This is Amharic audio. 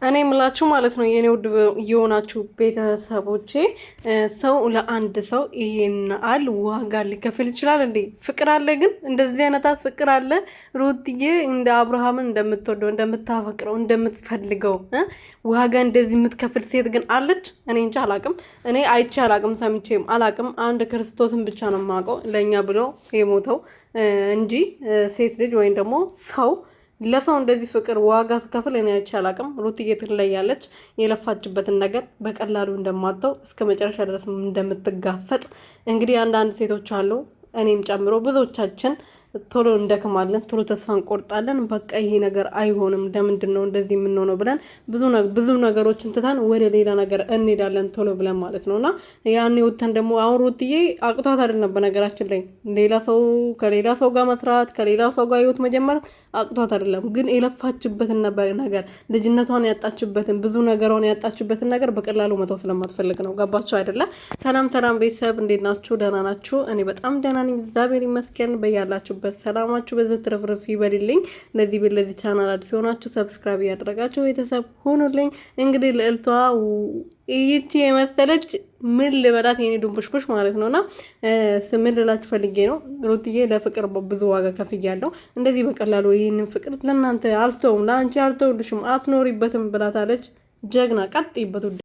እኔ ምላችሁ ማለት ነው የኔ ውድ የሆናችሁ ቤተሰቦቼ ሰው ለአንድ ሰው ይሄን አል ዋጋ ሊከፍል ይችላል እንዴ? ፍቅር አለ ግን እንደዚህ አይነት ፍቅር አለ። ሩትዬ እንደ አብርሃምን እንደምትወደው እንደምታፈቅረው እንደምትፈልገው ዋጋ እንደዚህ የምትከፍል ሴት ግን አለች? እኔ እንጂ አላቅም። እኔ አይቼ አላቅም፣ ሰምቼም አላቅም። አንድ ክርስቶስን ብቻ ነው የማውቀው ለእኛ ብሎ የሞተው እንጂ ሴት ልጅ ወይም ደግሞ ሰው ለሰው እንደዚህ ፍቅር ዋጋ ስከፍል እኔ አይቼ አላቅም። ሩትዬ ትለያለች። የለፋችበትን ነገር በቀላሉ እንደማተው እስከ መጨረሻ ድረስ እንደምትጋፈጥ እንግዲህ አንዳንድ ሴቶች አሉ እኔም ጨምሮ ብዙዎቻችን ቶሎ እንደክማለን፣ ቶሎ ተስፋ እንቆርጣለን። በቃ ይሄ ነገር አይሆንም፣ ለምንድን ነው እንደዚህ የምንሆነው ብለን ብዙ ነገሮችን ትተን ወደ ሌላ ነገር እንሄዳለን ቶሎ ብለን ማለት ነው። እና ያኔ ወተን ደግሞ አሁን ሩትዬ አቅቷት አይደለም፣ በነገራችን ላይ ከሌላ ሰው ጋር መስራት ከሌላ ሰው ጋር ህይወት መጀመር አቅቷት አይደለም፣ ግን የለፋችበትን ነገር ልጅነቷን ያጣችበትን ብዙ ነገሯን ያጣችበትን ነገር በቀላሉ መተው ስለማትፈልግ ነው። ገባችሁ አይደለ? ሰላም ቤተሰብ እንዴት ናችሁ? ደህና ናችሁ? እኔ በጣም ደህና ነኝ፣ እግዚአብሔር ይመስገን። በያላችሁበት ሰላማችሁ በዚህ ትርፍርፍ ይበልልኝ። ለዚህ ቻናል አዲስ ሆናችሁ ሰብስክራይብ ያደረጋችሁ ቤተሰብ ሆኑልኝ። እንግዲህ ልዕልቷ ይህቺ የመሰለች ምን ልበላት የኔ ዱንቡሽቡሽ ማለት ነውና ምን ልላችሁ ፈልጌ ነው። ሩትዬ ለፍቅር ብዙ ዋጋ ከፍያለሁ። እንደዚህ በቀላሉ ይህንን ፍቅር ለእናንተ አልተውም፣ ለአንቺ አልተውልሽም፣ አትኖሪበትም ብላታለች። ጀግና ቀጥይበት።